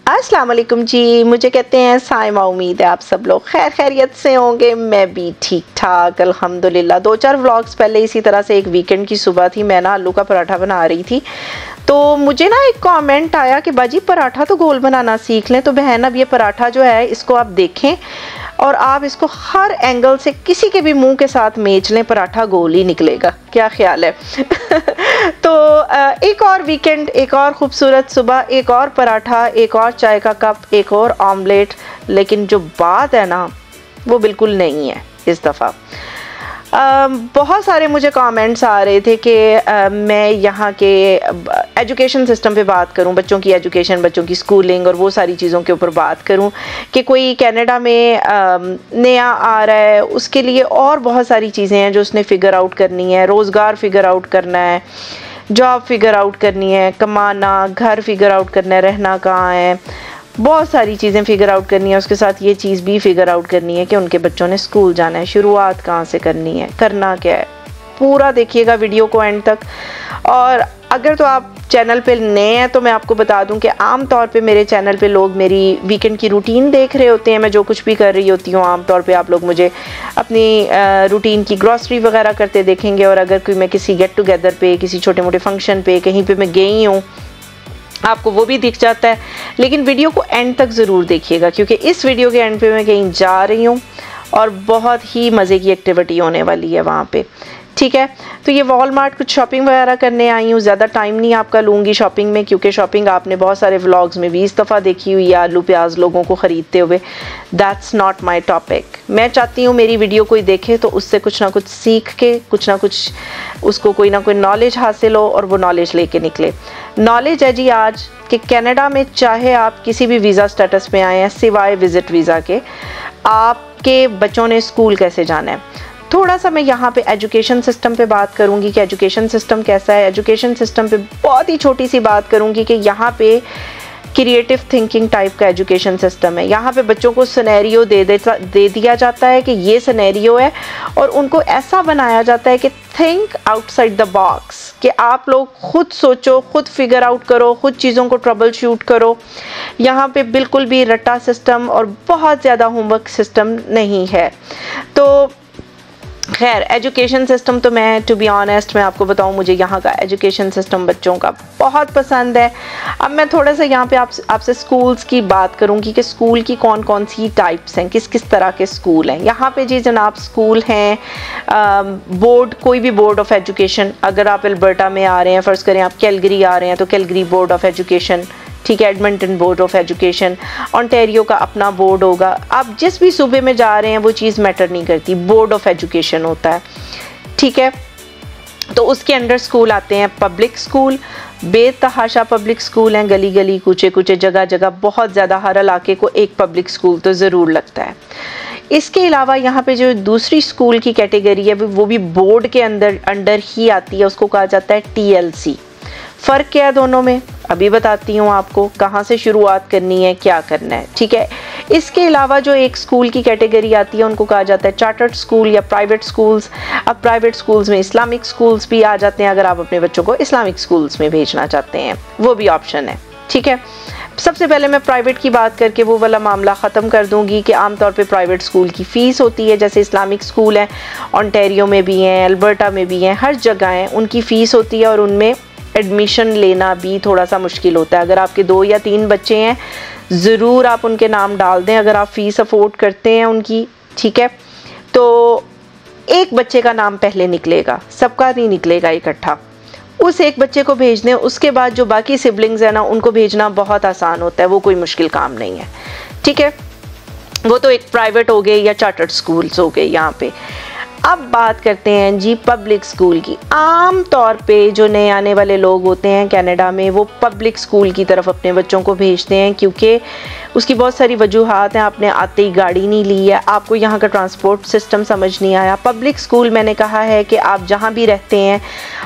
अस्सलाम वालेकुम जी, मुझे कहते हैं साइमा। उम्मीद है आप सब लोग खैर खैरियत से होंगे। मैं भी ठीक ठाक अल्हम्दुलिल्लाह। 2-4 व्लॉग्स पहले इसी तरह से एक वीकेंड की सुबह थी, मैं ना आलू का पराठा बना रही थी, तो मुझे ना एक कमेंट आया कि बाजी पराठा तो गोल बनाना सीख लें। तो बहन अब ये पराठा जो है इसको आप देखें और आप इसको हर एंगल से किसी के भी मुंह के साथ मेच लें, पराठा गोल ही निकलेगा। क्या ख्याल है? तो एक और वीकेंड, एक और खूबसूरत सुबह, एक और पराठा, एक और चाय का कप, एक और ऑमलेट। लेकिन जो बात है ना वो बिल्कुल नहीं है इस दफ़ा। बहुत सारे मुझे कमेंट्स आ रहे थे कि मैं यहाँ के एजुकेशन सिस्टम पे बात करूँ, बच्चों की एजुकेशन, बच्चों की स्कूलिंग और वो सारी चीज़ों के ऊपर बात करूँ कि कोई कनाडा में नया आ रहा है, उसके लिए और बहुत सारी चीज़ें हैं जो उसने फ़िगर आउट करनी है। रोज़गार फ़िगर आउट करना है, जॉब फ़िगर आउट करनी है, कमाना, घर फ़िगर आउट करना है, रहना कहाँ है, बहुत सारी चीज़ें फ़िगर आउट करनी है। उसके साथ ये चीज़ भी फ़िगर आउट करनी है कि उनके बच्चों ने स्कूल जाना है, शुरुआत कहाँ से करनी है, करना क्या है। पूरा देखिएगा वीडियो को एंड तक। और अगर तो आप चैनल पे नए हैं तो मैं आपको बता दूं कि आम तौर पे मेरे चैनल पे लोग मेरी वीकेंड की रूटीन देख रहे होते हैं, मैं जो कुछ भी कर रही होती हूँ। आम तौर पे आप लोग मुझे अपनी रूटीन की ग्रॉसरी वगैरह करते देखेंगे, और अगर कोई मैं किसी गेट टुगेदर पे, किसी छोटे मोटे फंक्शन पे, कहीं पे मैं गई हूँ, आपको वो भी दिख जाता है। लेकिन वीडियो को एंड तक ज़रूर देखिएगा, क्योंकि इस वीडियो के एंड पे मैं कहीं जा रही हूँ और बहुत ही मज़े की एक्टिविटी होने वाली है वहाँ पे। ठीक है, तो ये वॉलमार्ट कुछ शॉपिंग वगैरह करने आई हूँ। ज़्यादा टाइम नहीं आपका लूँगी शॉपिंग में, क्योंकि शॉपिंग आपने बहुत सारे व्लॉग्स में 20 दफ़ा देखी हुई है, आलू प्याज लोगों को ख़रीदते हुए। That's not my topic. मैं चाहती हूँ मेरी वीडियो कोई देखे तो उससे कुछ ना कुछ सीख के, कुछ ना कुछ उसको कोई ना कोई नॉलेज हासिल हो और वो नॉलेज लेके निकले। नॉलेज है जी आज कि कनाडा में चाहे आप किसी भी वीज़ा स्टेटस में आए हैं, सिवाय विज़िट वीज़ा के, आपके बच्चों ने स्कूल कैसे जाना है। थोड़ा सा मैं यहाँ पे एजुकेशन सिस्टम पे बात करूँगी कि एजुकेशन सिस्टम कैसा है। एजुकेशन सिस्टम पे बहुत ही छोटी सी बात करूँगी कि यहाँ पे क्रिएटिव थिंकिंग टाइप का एजुकेशन सिस्टम है। यहाँ पे बच्चों को सिनेरियो दे दिया जाता है कि ये सिनेरियो है, और उनको ऐसा बनाया जाता है कि थिंक आउटसाइड द बॉक्स, कि आप लोग खुद सोचो, खुद फिगर आउट करो, खुद चीज़ों को ट्रबल शूट करो। यहाँ पे बिल्कुल भी रट्टा सिस्टम और बहुत ज़्यादा होमवर्क सिस्टम नहीं है। तो खैर एजुकेशन सिस्टम तो मैं टू बी ऑनेस्ट मैं आपको बताऊं, मुझे यहाँ का एजुकेशन सिस्टम बच्चों का बहुत पसंद है। अब मैं थोड़ा सा यहाँ पे आपसे स्कूल्स की बात करूँगी कि स्कूल की कौन कौन सी टाइप्स हैं, किस किस तरह के स्कूल हैं यहाँ पे जी जनाब। स्कूल हैं बोर्ड, कोई भी बोर्ड ऑफ एजुकेशन। अगर आप अल्बर्टा में आ रहे हैं, फ़र्ज़ करें आप कैलगरी आ रहे हैं, तो कैलगरी बोर्ड ऑफ एजुकेशन, ठीक है, Edmonton board of education, Ontario का अपना बोर्ड होगा। आप जिस भी सूबे में जा रहे हैं वो चीज़ मैटर नहीं करती, बोर्ड ऑफ एजुकेशन होता है, ठीक है। तो उसके अंडर स्कूल आते हैं पब्लिक स्कूल, बेतहाशा पब्लिक स्कूल हैं, गली गली, कूचे कूचे, जगह जगह, बहुत ज़्यादा, हर इलाके को एक पब्लिक स्कूल तो ज़रूर लगता है। इसके अलावा यहाँ पे जो दूसरी स्कूल की कैटेगरी है वो भी बोर्ड के अंडर ही आती है, उसको कहा जाता है TLC। फ़र्क क्या है दोनों में अभी बताती हूँ आपको, कहाँ से शुरुआत करनी है, क्या करना है, ठीक है। इसके अलावा जो एक स्कूल की कैटेगरी आती है उनको कहा जाता है चार्टर्ड स्कूल या प्राइवेट स्कूल्स। अब प्राइवेट स्कूल्स में इस्लामिक स्कूल्स भी आ जाते हैं, अगर आप अपने बच्चों को इस्लामिक स्कूल्स में भेजना चाहते हैं, वो भी ऑप्शन है, ठीक है। सबसे पहले मैं प्राइवेट की बात करके वो वाला मामला ख़त्म कर दूंगी कि आमतौर पे प्राइवेट स्कूल की फ़ीस होती है, जैसे इस्लामिक स्कूल हैं, ओंटारियो में भी हैं, अल्बर्टा में भी हैं, हर जगह हैं, उनकी फ़ीस होती है और उनमें एडमिशन लेना भी थोड़ा सा मुश्किल होता है। अगर आपके 2 या 3 बच्चे हैं ज़रूर आप उनके नाम डाल दें, अगर आप फ़ीस अफोर्ड करते हैं उनकी, ठीक है। तो एक बच्चे का नाम पहले निकलेगा, सबका नहीं निकलेगा इकट्ठा। उस एक बच्चे को भेज दें, उसके बाद जो बाकी सिबलिंग्स हैं ना उनको भेजना बहुत आसान होता है, वो कोई मुश्किल काम नहीं है, ठीक है। वो तो एक प्राइवेट हो गए या चार्टर्ड स्कूल्स हो गए यहाँ पे। अब बात करते हैं जी पब्लिक स्कूल की। आम तौर पे जो नए आने वाले लोग होते हैं कनाडा में वो पब्लिक स्कूल की तरफ अपने बच्चों को भेजते हैं, क्योंकि उसकी बहुत सारी वजूहात हैं। आपने आते ही गाड़ी नहीं ली है, आपको यहाँ का ट्रांसपोर्ट सिस्टम समझ नहीं आया। पब्लिक स्कूल मैंने कहा है कि आप जहाँ भी रहते हैं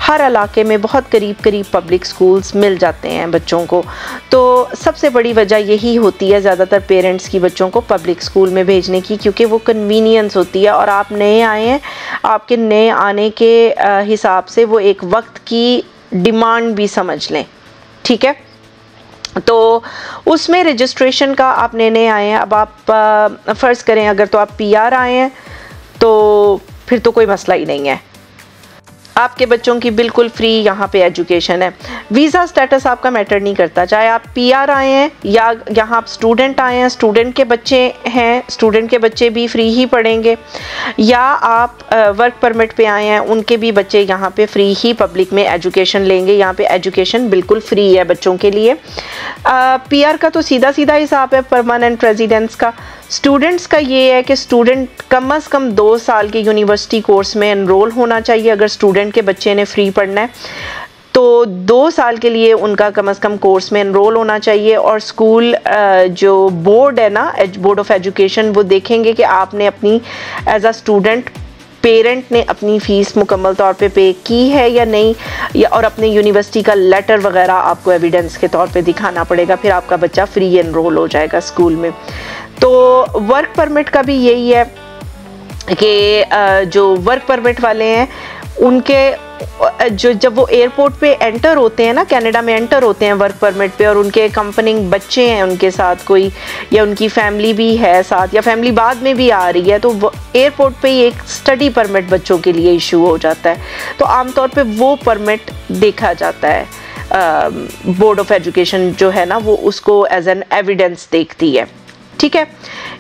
हर इलाके में बहुत करीब करीब पब्लिक स्कूल्स मिल जाते हैं बच्चों को। तो सबसे बड़ी वजह यही होती है ज़्यादातर पेरेंट्स की बच्चों को पब्लिक स्कूल में भेजने की, क्योंकि वो कन्वीनियंस होती है। और आप नए आए हैं, आपके नए आने के हिसाब से वो एक वक्त की डिमांड भी समझ लें, ठीक है। तो उसमें रजिस्ट्रेशन का आप लेने आए हैं। अब आप फ़र्ज़ करें अगर तो आप पीआर आए हैं तो फिर तो कोई मसला ही नहीं है, आपके बच्चों की बिल्कुल फ्री यहाँ पे एजुकेशन है। वीज़ा स्टेटस आपका मैटर नहीं करता, चाहे आप पीआर आए हैं या यहाँ आप स्टूडेंट आए हैं, स्टूडेंट के बच्चे हैं, स्टूडेंट के बच्चे भी फ्री ही पढ़ेंगे, या आप वर्क परमिट पे आए हैं, उनके भी बच्चे यहाँ पे फ्री ही पब्लिक में एजुकेशन लेंगे। यहाँ पे एजुकेशन बिल्कुल फ्री है बच्चों के लिए। पीआर का तो सीधा सीधा हिसाब है परमानेंट रेजिडेंस का। स्टूडेंट्स का ये है कि स्टूडेंट कम से कम 2 साल के यूनिवर्सिटी कोर्स में एनरोल होना चाहिए। अगर स्टूडेंट के बच्चे ने फ्री पढ़ना है तो 2 साल के लिए उनका कम से कम कोर्स में एनरोल होना चाहिए। और स्कूल जो बोर्ड है ना, बोर्ड ऑफ एजुकेशन, वो देखेंगे कि आपने अपनी एज अ स्टूडेंट पेरेंट ने अपनी फ़ीस मुकम्मल तौर पे की है या नहीं, या और अपने यूनिवर्सिटी का लेटर वगैरह आपको एविडेंस के तौर पे दिखाना पड़ेगा, फिर आपका बच्चा फ्री एनरोल हो जाएगा स्कूल में। तो वर्क परमिट का भी यही है कि जो वर्क परमिट वाले हैं उनके जब वो एयरपोर्ट पे एंटर होते हैं ना, कनाडा में एंटर होते हैं वर्क परमिट पे, और उनके कंपनिंग बच्चे हैं उनके साथ कोई, या उनकी फैमिली भी है साथ, या फैमिली बाद में भी आ रही है, तो एयरपोर्ट पे ही एक स्टडी परमिट बच्चों के लिए इशू हो जाता है। तो आमतौर पे वो परमिट देखा जाता है, बोर्ड ऑफ एजुकेशन जो है ना वो उसको एज एन एविडेंस देखती है। ठीक है,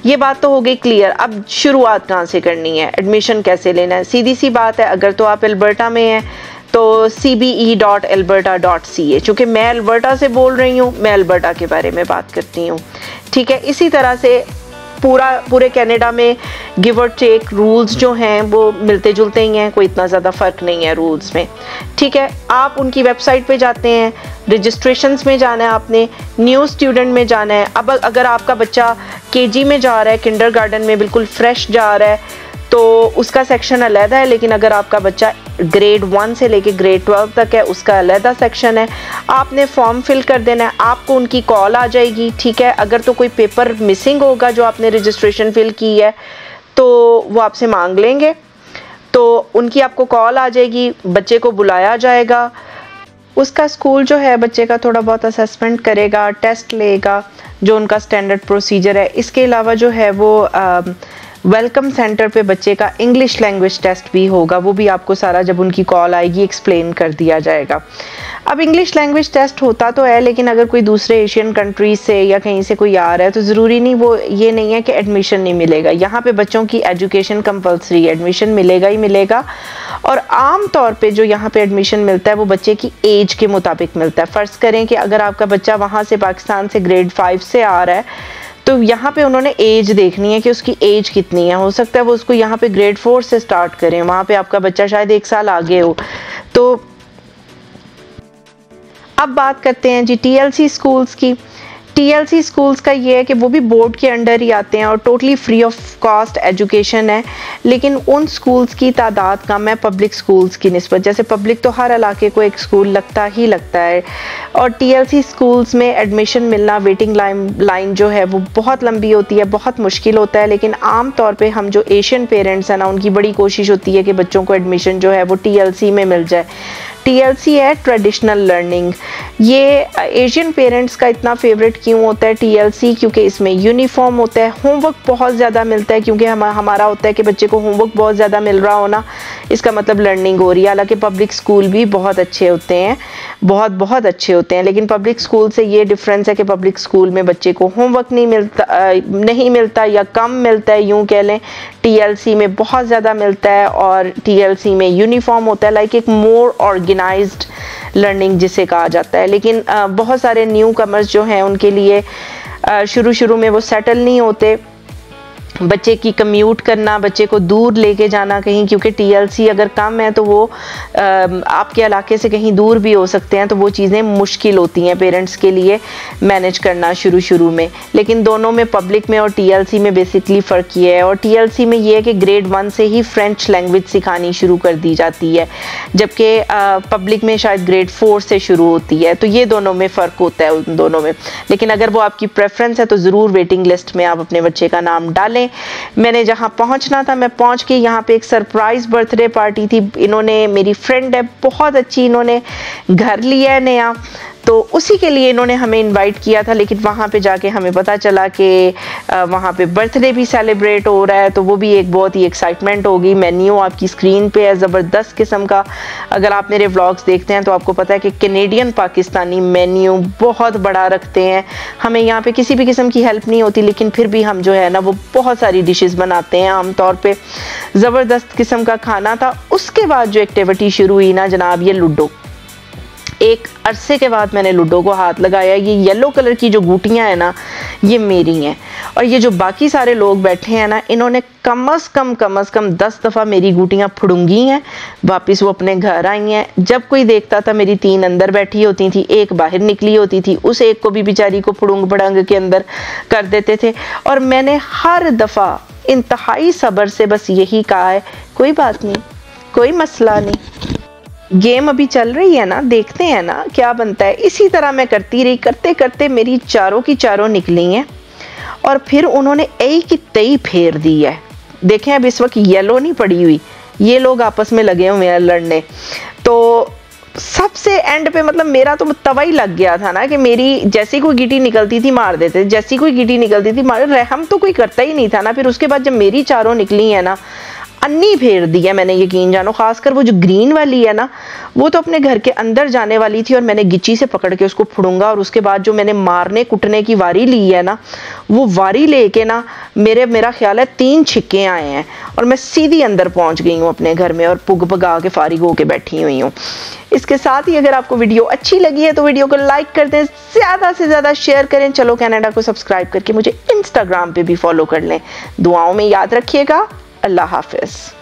ये बात तो हो गई क्लियर। अब शुरुआत कहाँ से करनी है, एडमिशन कैसे लेना है? सीधी सी बात है, अगर तो आप एल्बर्टा में हैं तो cbe.alberta.ca, चूँकि मैं अल्बर्टा से बोल रही हूँ, मैं अल्बर्टा के बारे में बात करती हूँ। ठीक है, इसी तरह से पूरे कनाडा में गिव और टेक रूल्स जो हैं वो मिलते जुलते ही हैं, कोई इतना ज़्यादा फ़र्क नहीं है रूल्स में। ठीक है, आप उनकी वेबसाइट पे जाते हैं, रजिस्ट्रेशंस में जाना है, आपने न्यू स्टूडेंट में जाना है। अब अगर आपका बच्चा केजी में जा रहा है, किंडरगार्टन में बिल्कुल फ्रेश जा रहा है, तो उसका सेक्शन अलहदा है, लेकिन अगर आपका बच्चा ग्रेड 1 से लेके ग्रेड 12 तक है उसका अलहदा सेक्शन है। आपने फॉर्म फिल कर देना है, आपको उनकी कॉल आ जाएगी। ठीक है, अगर तो कोई पेपर मिसिंग होगा जो आपने रजिस्ट्रेशन फिल की है तो वो आपसे मांग लेंगे, तो उनकी आपको कॉल आ जाएगी, बच्चे को बुलाया जाएगा, उसका स्कूल जो है बच्चे का थोड़ा बहुत असेसमेंट करेगा, टेस्ट लेगा, जो उनका स्टैंडर्ड प्रोसीजर है। इसके अलावा जो है वो वेलकम सेंटर पे बच्चे का इंग्लिश लैंग्वेज टेस्ट भी होगा, वो भी आपको सारा जब उनकी कॉल आएगी एक्सप्लेन कर दिया जाएगा। अब इंग्लिश लैंग्वेज टेस्ट होता तो है, लेकिन अगर कोई दूसरे एशियन कंट्रीज से या कहीं से कोई आ रहा है तो ज़रूरी नहीं, वो ये नहीं है कि एडमिशन नहीं मिलेगा। यहाँ पे बच्चों की एजुकेशन कंपलसरी, एडमिशन मिलेगा ही मिलेगा। और आम तौर पे जो यहाँ पे एडमिशन मिलता है वो बच्चे की एज के मुताबिक मिलता है। फ़र्ज़ करें कि अगर आपका बच्चा वहाँ से पाकिस्तान से ग्रेड 5 से आ रहा है तो यहाँ पे उन्होंने एज देखनी है कि उसकी एज कितनी है। हो सकता है वो उसको यहाँ पे ग्रेड 4 से स्टार्ट करें, वहाँ पे आपका बच्चा शायद 1 साल आगे हो। तो अब बात करते हैं जी टीएलसी स्कूल्स की। टीएलसी स्कूल्स का ये है कि वो भी बोर्ड के अंडर ही आते हैं और totally free of cost education है, लेकिन उन स्कूल्स की तादाद कम है पब्लिक स्कूल्स की निस्बत। जैसे पब्लिक तो हर इलाके को एक स्कूल लगता है, और टीएलसी स्कूल्स में एडमिशन मिलना, वेटिंग लाइन जो है वो बहुत लंबी होती है, बहुत मुश्किल होता है। लेकिन आम तौर पे हम जो एशियन पेरेंट्स हैं ना, उनकी बड़ी कोशिश होती है कि बच्चों को एडमिशन जो है वो टीएलसी में मिल जाए। टीएलसी है ट्रेडिशनल लर्निंग। ये एशियन पेरेंट्स का इतना फेवरेट क्यों होता है टीएलसी? क्योंकि इसमें यूनिफॉर्म होता है, होमवर्क बहुत ज़्यादा मिलता है, क्योंकि हमारा होता है कि बच्चे को होमवर्क बहुत ज़्यादा मिल रहा होना, इसका मतलब लर्निंग हो रही है। हालांकि पब्लिक स्कूल भी बहुत अच्छे होते हैं, बहुत अच्छे होते हैं, लेकिन पब्लिक स्कूल से ये डिफरेंस है कि पब्लिक स्कूल में बच्चे को होमवर्क नहीं मिलता या कम मिलता है, यूँ कह लें। टीएलसी में बहुत ज़्यादा मिलता है, और टीएलसी में यूनिफॉर्म होता है, लाइक एक मोर ऑर्गेनाइज्ड लर्निंग जिसे कहा जाता है। लेकिन बहुत सारे न्यू कमर्स जो हैं उनके लिए शुरू में वो सेटल नहीं होते। बच्चे की कम्यूट करना, बच्चे को दूर लेके जाना कहीं, क्योंकि टीएलसी अगर कम है तो वो आपके इलाके से कहीं दूर भी हो सकते हैं, तो वो चीज़ें मुश्किल होती हैं पेरेंट्स के लिए मैनेज करना शुरू में। लेकिन दोनों में, पब्लिक में और टीएलसी में बेसिकली फ़र्क ये है। और टीएलसी में ये है कि ग्रेड 1 से ही फ्रेंच लैंग्वेज सिखानी शुरू कर दी जाती है, जबकि पब्लिक में शायद ग्रेड 4 से शुरू होती है। तो ये दोनों में फ़र्क होता है उन दोनों में। लेकिन अगर वो आपकी प्रेफरेंस है तो ज़रूर वेटिंग लिस्ट में आप अपने बच्चे का नाम डालें। मैंने जहां पहुंचना था मैं पहुंच के, यहाँ पे एक सरप्राइज बर्थडे पार्टी थी। इन्होंने, मेरी फ्रेंड है बहुत अच्छी, इन्होंने घर लिया है नया, तो उसी के लिए इन्होंने हमें इनवाइट किया था, लेकिन वहाँ पे जाके हमें पता चला कि वहाँ पे बर्थडे भी सेलिब्रेट हो रहा है, तो वो भी एक बहुत ही एक्साइटमेंट होगी। मेन्यू आपकी स्क्रीन पे है, ज़बरदस्त किस्म का। अगर आप मेरे व्लॉग्स देखते हैं तो आपको पता है कि कैनेडियन पाकिस्तानी मेन्यू बहुत बड़ा रखते हैं। हमें यहाँ पे किसी भी किस्म की हेल्प नहीं होती, लेकिन फिर भी हम जो है ना वो बहुत सारी डिशेस बनाते हैं आमतौर पे। ज़बरदस्त किस्म का खाना था। उसके बाद जो एक्टिविटी शुरू हुई ना जनाब, ये लूडो। एक अरसे के बाद मैंने लूडो को हाथ लगाया। ये येलो कलर की जो गुटियां हैं ना, ये मेरी हैं, और ये जो बाकी सारे लोग बैठे हैं ना, इन्होंने कम अज़ कम 10 दफ़ा मेरी गुटियां फुड़ूंगी हैं। वापस वो अपने घर आई हैं। जब कोई देखता था मेरी 3 अंदर बैठी होती थी, एक बाहर निकली होती थी, उस एक को भी बेचारी को फुड़ूंग पड़ंग के अंदर कर देते थे। और मैंने हर दफ़ा इंतहाई सब्र से बस यही कहा है, कोई बात नहीं, कोई मसला नहीं, गेम अभी चल रही है ना, देखते हैं ना क्या बनता है। इसी तरह मैं करती रही। करते करते मेरी चारों की चारों निकली हैं, और फिर उन्होंने एक की तई फेर दी है। देखें अब इस वक्त येलो नहीं पड़ी हुई, ये लोग आपस में लगे हुए हैं लड़ने। तो सबसे एंड पे मतलब मेरा तो तवा ही लग गया था ना कि मेरी जैसी कोई गिटी निकलती थी मार देते, जैसी कोई गिटी निकलती थी मार, रहम तो कोई करता ही नहीं था ना। फिर उसके बाद जब मेरी चारों निकली है ना, अन्नी फेर दी है मैंने, यकीन जानो। खासकर वो जो ग्रीन वाली है ना, वो तो अपने घर के अंदर जाने वाली थी, और मैंने गिच्ची से पकड़ के उसको फुड़ूंगा। और उसके बाद जो मैंने मारने कुटने की वारी ली है ना, वो वारी लेके ना मेरा ख्याल है 3 छिक्के आए हैं, और मैं सीधी अंदर पहुंच गई हूँ अपने घर में, और पुग पगा के फारिग होके बैठी हुई हूँ। इसके साथ ही अगर आपको वीडियो अच्छी लगी है तो वीडियो को लाइक कर दें, ज़्यादा से ज़्यादा शेयर करें। चलो कनाडा को सब्सक्राइब करके मुझे इंस्टाग्राम पे भी फॉलो कर लें। दुआओं में याद रखिएगा। अल्लाह हाफिज़।